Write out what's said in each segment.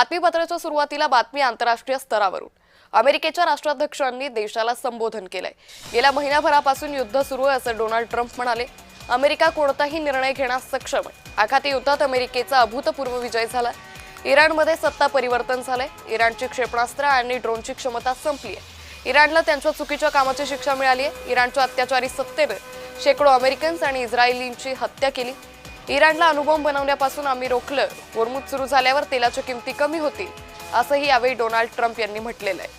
बातमीपत्राच्या सुरुवातीला बातमी आंतरराष्ट्रीय स्तरावरून अमेरिकेच्या राष्ट्राध्यक्षांनी देशाला संबोधन केलंय। गेल्या महिनाभरापासून युद्ध सुरू आहे असं डोनाल्ड ट्रम्प म्हणाले। अमेरिका कोणताही निर्णय घेण्यास सक्षम आहे। आखाती युद्धात अमेरिकेचा अभूतपूर्व विजय झाला। इराणमध्ये सत्ता परिवर्तन झालंय। इराणची क्षेपणास्त्र आणि ड्रोनची क्षमता संपली आहे। इराणला त्यांच्या चुकीच्या कामाची शिक्षा मिळाली आहे। इराणच्या अत्याचारी सत्तेने शेकडो अमेरिकन्स आणि इस्रायलींची हत्या केली। इराणला अणुबॉम्ब बनवण्यापासून आम्ही रोखलं। होर्मुझ सुरू झाल्यावर तेलाच्या किमती कमी होतील असंही यावेळी डोनाल्ड ट्रम्प यांनी म्हटलेलं आहे।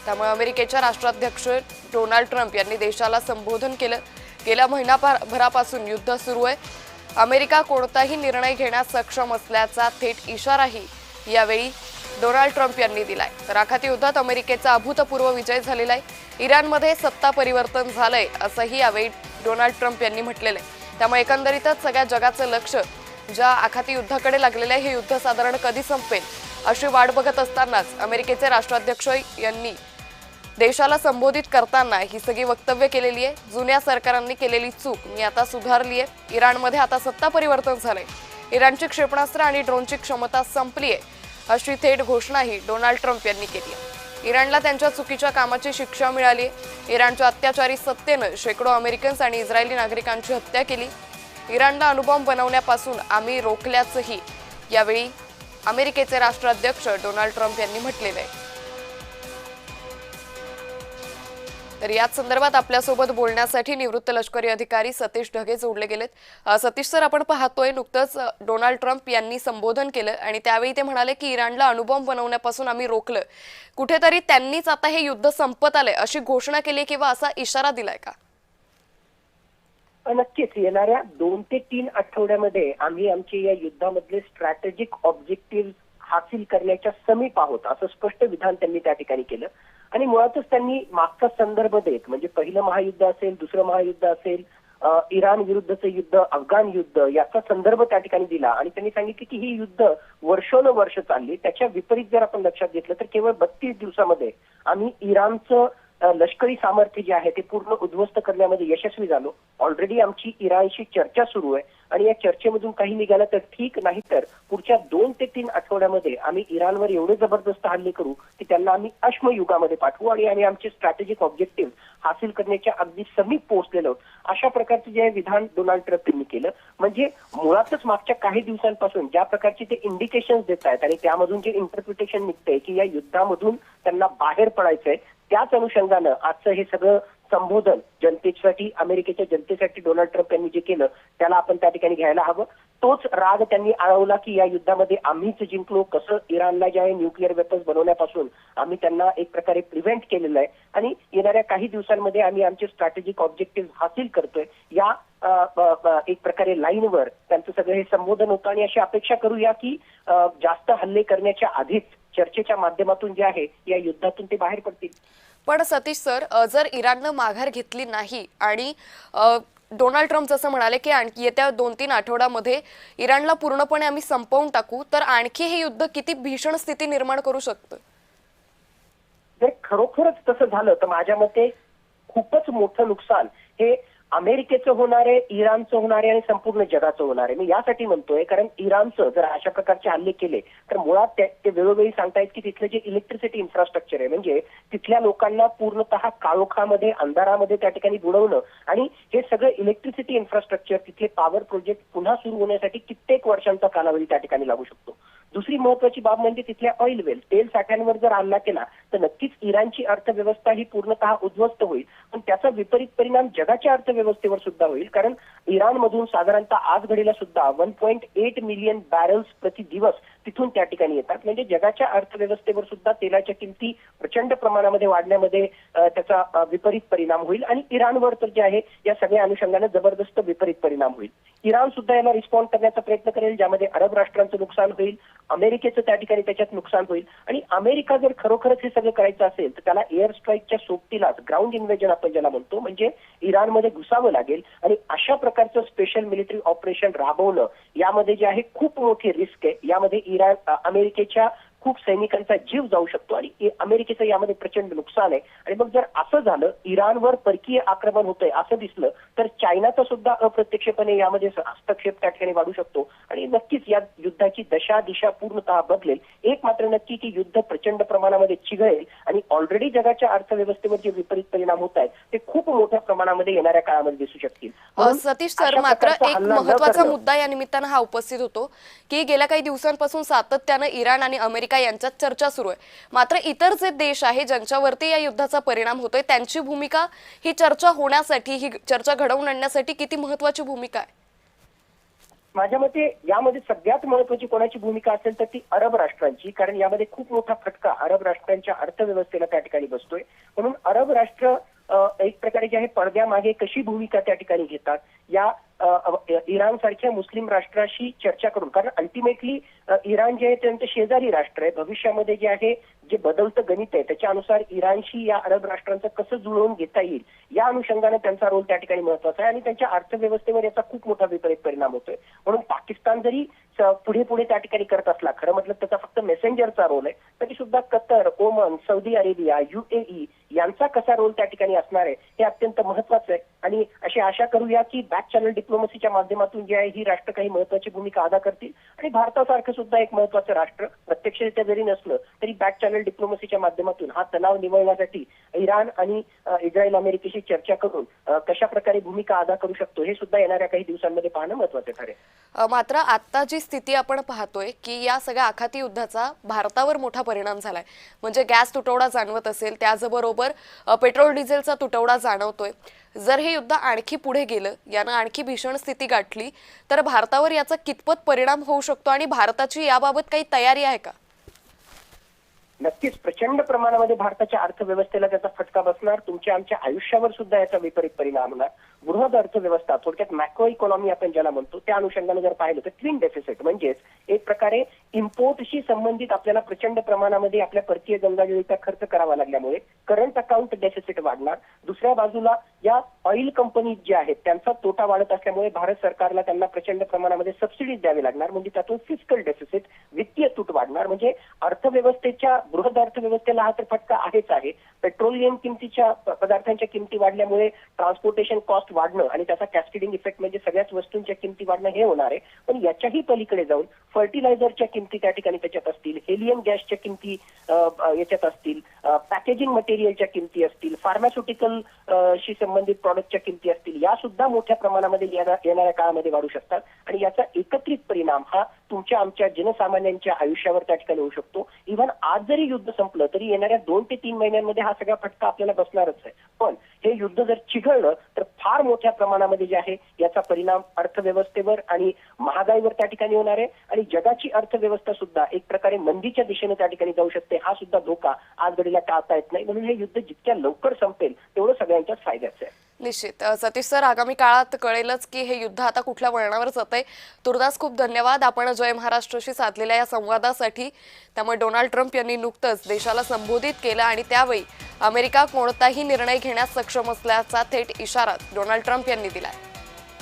त्यामुळे अमेरिकेच्या राष्ट्राध्यक्ष डोनाल्ड ट्रम्प यांनी देशाला संबोधन केलं। गेल्या महिनाभरापासून युद्ध सुरू आहे। अमेरिका कोणताही निर्णय घेण्यास सक्षम असल्याचा थेट इशाराही यावेळी डोनाल्ड ट्रम्प यांनी दिलाय। तर आखाती युद्धात अमेरिकेचा अभूतपूर्व विजय झालेला आहे। इराणमध्ये सत्ता परिवर्तन झालंय असंही यावेळी डोनाल्ड ट्रम्प यांनी म्हटलेलं आहे। त्यामुळे एकंदरीतच सगळ्या जगाचं लक्ष ज्या आखाती युद्धाकडे लागलेलं आहे। हे युद्ध साधारण कधी संपेल अशी वाट बघत असतानाच अमेरिकेचे राष्ट्राध्यक्ष यांनी देशाला संबोधित करताना ही सगळी वक्तव्य केलेली आहे। जुन्या सरकारांनी केलेली चूक मी आता सुधारली आहे। इराणमध्ये आता सत्ता परिवर्तन झालंय। इराणची क्षेपणास्त्र आणि ड्रोनची क्षमता संपली आहे अशी थेट घोषणाही डोनाल्ड ट्रम्प यांनी केली आहे। इराणला त्यांच्या चुकीच्या कामाची शिक्षा मिळाली आहे। इराणच्या अत्याचारी सत्तेनं शेकडो अमेरिकन्स आणि इस्रायली नागरिकांची हत्या केली। इराणला अणुबॉम्ब बनवण्यापासून आम्ही रोखल्याचंही यावेळी अमेरिकेचे राष्ट्राध्यक्ष डोनाल्ड ट्रम्प यांनी म्हटलेलं आहे। तर याच संदर्भात आपल्यासोबत बोलण्यासाठी निवृत्त लष्करी अधिकारी सतीश ढगे जोडले गेलेत। सतीश सर, आपण पाहतोय नुकतंच डोनाल्ड ट्रम्प यांनी संबोधन केलं आणि त्यावेळी ते म्हणाले की इराणला अणुबॉम्ब बनवण्यापासून आम्ही रोखलं। कुठेतरी त्यांनीच आता हे युद्ध संपत आलंय अशी घोषणा केली किंवा असा इशारा दिलाय का? नक्कीच येणाऱ्या 2 ते 3 आठवड्यामध्ये आम्ही आमचे या युद्धामधले स्ट्रॅटेजिक ऑब्जेक्टिव्ह हासिल करण्याच्या समीप आहोत असं स्पष्ट विधान त्यांनी त्या ठिकाणी केलं। आणि मुळातच त्यांनी मागचा संदर्भ देत म्हणजे पहिलं महायुद्ध असेल, दुसरं महायुद्ध असेल, इराण विरुद्धचं युद्ध, अफगाण युद्ध याचा संदर्भ त्या ठिकाणी दिला आणि त्यांनी सांगितले की ही युद्ध वर्षोनवर्ष चालली। त्याच्या विपरीत जर आपण लक्षात घेतलं तर केवळ 32 दिवसामध्ये आम्ही इराणचं लष्करी सामर्थ्य जे आहे ते पूर्ण उद्ध्वस्त करण्यामध्ये यशस्वी झालो। ऑलरेडी आमची इराणशी चर्चा सुरू आहे आणि या चर्चेमधून काही निघालं तर ठीक, नाही तर पुढच्या 2 ते 3 आठवड्यामध्ये आम्ही इराणवर एवढे जबरदस्त हल्ले करू की त्यांना आम्ही अश्मयुगामध्ये पाठवू आणि आम्ही आमचे स्ट्रॅटेजिक ऑब्जेक्टिव्ह हासिल करण्याच्या अगदी समीप पोहोचलेलो। अशा प्रकारचे जे विधान डोनाल्ड ट्रम्प यांनी केलं म्हणजे मुळातच मागच्या काही दिवसांपासून ज्या प्रकारचे ते इंडिकेशन्स देत आहेत आणि त्यामधून जे इंटरप्रिटेशन निघतंय की या युद्धामधून त्यांना बाहेर पडायचंय, त्याच अनुषंगानं आजचं हे सगळं संबोधन जनतेसाठी, अमेरिकेच्या जनतेसाठी डोनाल्ड ट्रम्प यांनी जे केलं त्याला आपण त्या ठिकाणी घ्यायला हवं। तोच राग त्यांनी आळवला की या युद्धामध्ये आम्हीच जिंकलो, कसं इराणला जे आहे न्यूक्लिअर वेपन्स बनवण्यापासून आम्ही त्यांना एक प्रकारे प्रिव्हेंट केलेलं आहे आणि येणाऱ्या काही दिवसांमध्ये आम्ही आमचे स्ट्रॅटेजिक ऑब्जेक्टिव्ह हासिल करतोय या एक प्रकारे लाईनवर त्यांचं सगळं हे संबोधन होतं। आणि अशी अपेक्षा करूया की जास्त हल्ले करण्याच्या आधीच चर्चेच्या माध्यमातून जे आहे या युद्धातून ते बाहेर पडतील। पण सतीश सर, जर इराणनं माघार घेतली नाही आणि डोनाल्ड ट्रम्प जसं म्हणाले की आणखी येत्या 2-3 आठवड्यामध्ये इराणला पूर्णपणे आम्ही संपवून टाकू, तर आणखी हे युद्ध किती भीषण स्थिती निर्माण करू शकतं? जर खरोखरच तसं झालं तर माझ्या मते खूपच मोठं नुकसान हे अमेरिकेचं होणार आहे, इराणचं होणार आहे आणि संपूर्ण जगाचं होणार आहे। मी यासाठी म्हणतोय कारण इराणचं जर अशा प्रकारचे हल्ले केले तर मुळात ते वेळोवेळी सांगतायत की तिथलं जे इलेक्ट्रिसिटी इन्फ्रास्ट्रक्चर आहे म्हणजे तिथल्या लोकांना पूर्णतः काळोखामध्ये, अंधारामध्ये त्या ठिकाणी बुडवणं आणि हे सगळं इलेक्ट्रिसिटी इन्फ्रास्ट्रक्चर, तिथले पॉवर प्रोजेक्ट पुन्हा सुरू होण्यासाठी कित्येक वर्षांचा कालावधी त्या ठिकाणी लागू शकतो। दुसरी महत्वाची बाब म्हणजे तिथल्या ऑइल वेल, तेल साठ्यांवर जर हल्ला केला तर नक्कीच इराणची अर्थव्यवस्था ही पूर्णतः उद्ध्वस्त होईल, पण त्याचा विपरीत परिणाम जगाच्या अर्थव्यवस्थेवर सुद्धा होईल। कारण इराणमधून साधारणतः आज घडीला सुद्धा 1.8 मिलियन बॅरल्स प्रति दिवस तिथून त्या ठिकाणी येतात। म्हणजे जगाच्या अर्थव्यवस्थेवर सुद्धा तेलाच्या किमती प्रचंड प्रमाणामध्ये वाढण्यामध्ये त्याचा विपरीत परिणाम होईल आणि इराणवर तर जे आहे या सगळ्या अनुषंगाने जबरदस्त विपरीत परिणाम होईल। इराण सुद्धा याला रिस्पॉन्ड करण्याचा प्रयत्न करेल, ज्यामध्ये अरब राष्ट्रांचं नुकसान होईल, अमेरिकेचं त्या ठिकाणी त्याच्यात नुकसान होईल। आणि अमेरिका जर खरोखरच हे सगळं करायचं असेल तर त्याला एअर स्ट्राईकच्या सोबतीलाच ग्राउंड इन्व्हेजन आपण ज्याला म्हणतो म्हणजे इराणमध्ये घुसावं लागेल आणि अशा प्रकारचं स्पेशल मिलिटरी ऑपरेशन राबवणं यामध्ये जे आहे खूप मोठी रिस्क आहे। यामध्ये अमेरिकेच्या खूप सैनिकांचा जीव जाऊ शकतो आणि अमेरिकेचं यामध्ये प्रचंड नुकसान आहे. आणि मग जर असं झालं, इराणवर परकीय आक्रमण होतंय असं दिसलं, तर चायनाचा सुद्धा अप्रत्यक्षपणे यामध्ये हस्तक्षेप त्या ठिकाणी वाढू शकतो आणि नक्कीच या युद्धाची दिशा पूर्णतः बदलेल. एक मात्र नक्की की युद्ध प्रचंड प्रमाणामध्ये चिघळेल आणि ऑलरेडी जगाच्या अर्थव्यवस्थेवर जे विपरीत परिणाम होत आहेत ते खूप मोठ्या प्रमाणामध्ये येणाऱ्या काळामध्ये दिसू शकतील. म्हणून सतीश सर, अशा मात्र प्रकारचा एक हल्ला न महत्वाचा करणं- मुद्दा या निमित्तानं हा उपस्थित होतो की गेल्या काही दिवसांपासून सातत्यानं इराण आणि अमेरिका यांच्यात चर्चा सुरू आहे. मात्र इतर जे देश आहे ज्यांच्यावरती या युद्धाचा परिणाम होतोय त्यांची भूमिका ही चर्चा होण्यासाठी, ही चर्चा घडवून आणण्यासाठी किती महत्वाची भूमिका आहे? माझ्या मते यामध्ये सगळ्यात महत्वाची कोणाची भूमिका असेल तर ती अरब राष्ट्रांची, कारण यामध्ये खूप मोठा फटका अरब राष्ट्रांच्या अर्थव्यवस्थेला त्या ठिकाणी बसतोय. म्हणून अरब राष्ट्र एक प्रकारे जे आहे पडद्यामागे कशी भूमिका त्या ठिकाणी घेतात या इराण सारख्या मुस्लिम राष्ट्राशी चर्चा करून, कारण अल्टिमेटली इराण जे आहे त्यांचं शेजारी राष्ट्र आहे. भविष्यामध्ये जे आहे जे बदलतं गणित आहे त्याच्यानुसार इराणशी या अरब राष्ट्रांचं कसं जुळवून घेता येईल या अनुषंगाने त्यांचा रोल त्या ठिकाणी महत्वाचा आहे आणि त्यांच्या अर्थव्यवस्थेवर याचा खूप मोठा विपरीत परिणाम होतोय. म्हणून पाकिस्तान जरी पुढे पुढे त्या ठिकाणी करत असला, खरं म्हटलं त्याचा फक्त मेसेंजरचा रोल आहे, तरी सुद्धा कतर, ओमन, सौदी अरेबिया, UAE यांचा कसा रोल त्या ठिकाणी असणार आहे हे अत्यंत महत्वाचं आहे. आणि अशी आशा करूया की बॅक चॅनल डिप्लोमसीच्या माध्यमातून जे आहे ही राष्ट्र काही महत्वाची भूमिका अदा करतील आणि भारतासारखं सुद्धा एक महत्वाचं राष्ट्र प्रत्यक्षरित्या जरी नसलं तरी बॅक चॅनल डिप्लोमसीच्या माध्यमातून हा तणाव निवळण्यासाठी इराण आणि इस्रायल अमेरिकेशी चर्चा करून कशा प्रकारे भूमिका अदा करू शकतो हे सुद्धा येणाऱ्या काही दिवसांमध्ये पाहणं महत्वाचं ठरेल. मात्र आता जी स्थिती आपण पाहतोय की या सगळ्या आखाती युद्धाचा भारतावर मोठा परिणाम झालाय. म्हणजे गॅस तुटवडा जाणवत असेल, त्याचबरोबर पेट्रोल डिझेलचा तुटवडा जाणवतोय. जर हे युद्ध आणखी पुढे गेलं, यानं आणखी भीषण स्थिती गाठली, तर भारतावर याचा कितपत परिणाम होऊ शकतो आणि भारताची याबाबत काही तयारी आहे का? नक्कीच प्रचंड प्रमाणामध्ये भारताच्या अर्थव्यवस्थेला त्याचा फटका बसणार. तुमच्या आमच्या आयुष्यावर सुद्धा याचा विपरीत परिणाम होणार. बृहद अर्थव्यवस्था, थोडक्यात मॅक्रो इकॉनॉमी आपण ज्याला म्हणतो, त्या अनुषंगाने जर पाहिलं तर ट्विन डेफिसिट म्हणजेच एक प्रकारे इम्पोर्टशी संबंधित आपल्याला प्रचंड प्रमाणामध्ये आपल्या परकीय गंगाजळीचा खर्च करावा लागल्यामुळे करंट अकाउंट डेफिसिट वाढणार. दुसऱ्या बाजूला या ऑइल कंपनीज ज्या आहेत त्यांचा तोटा वाढत असल्यामुळे भारत सरकारला त्यांना प्रचंड प्रमाणामध्ये सबसिडीज द्यावी लागणार. म्हणजे त्यातून फिस्कल डेफिसिट, वित्तीय तूट वाढणार. म्हणजे अर्थव्यवस्थेच्या बृहद अर्थव्यवस्थेला हा तर फटका आहेच आहे. पेट्रोलियम किमतीच्या पदार्थांच्या किमती वाढल्यामुळे ट्रान्सपोर्टेशन कॉस्ट वाढणं आणि त्याचा कॅस्केडिंग इफेक्ट म्हणजे सगळ्याच वस्तूंच्या किमती वाढणं हे होणार आहे. पण याच्याही पलीकडे जाऊन फर्टिलायझरच्या किमती त्या ठिकाणी त्याच्यात असतील, हेलियम गॅसच्या किमती याच्यात असतील, पॅकेजिंग मटेरियलच्या किमती असतील, फार्मास्युटिकल शी संबंधित प्रॉडक्टच्या किमती असतील, या सुद्धा मोठ्या प्रमाणामध्ये येणाऱ्या काळामध्ये वाढू शकतात आणि याचा एकत्रित परिणाम हा तुमच्या आमच्या जनसामान्यांच्या आयुष्यावर त्या ठिकाणी होऊ शकतो. इव्हन आज जरी युद्ध संपलं तरी येणाऱ्या 2 ते 3 महिन्यांमध्ये हा सगळा फटका आपल्याला बसणारच आहे. पण हे युद्ध जर चिघळलं तर फार मोठ्या प्रमाणामध्ये जे आहे याचा परिणाम अर्थव्यवस्थेवर आणि महागाईवर त्या ठिकाणी होणार आहे आणि जगाची अर्थव्यवस्था सुद्धा एक प्रकारे मंदीच्या दिशेने त्या ठिकाणी जाऊ शकते. हा सुद्धा धोका आज घडीला टाळता येत नाही. म्हणून हे युद्ध जितक्या लवकर संपेल तेवढं सगळ्यांच्याच फायद्याचं आहे. निश्चित. सतीश सर, आगामी काळात कळेलच की हे युद्ध आता कुठल्या वळणावर जातंय. तुर्तास खूप धन्यवाद आपण जय महाराष्ट्रशी साधलेल्या या संवादासाठी. त्यामुळे डोनाल्ड ट्रम्प यांनी नुकतंच देशाला संबोधित केलं आणि त्यावेळी अमेरिका कोणताही निर्णय घेण्यास सक्षम असल्याचा थेट इशारा डोनाल्ड ट्रम्प यांनी दिलाय.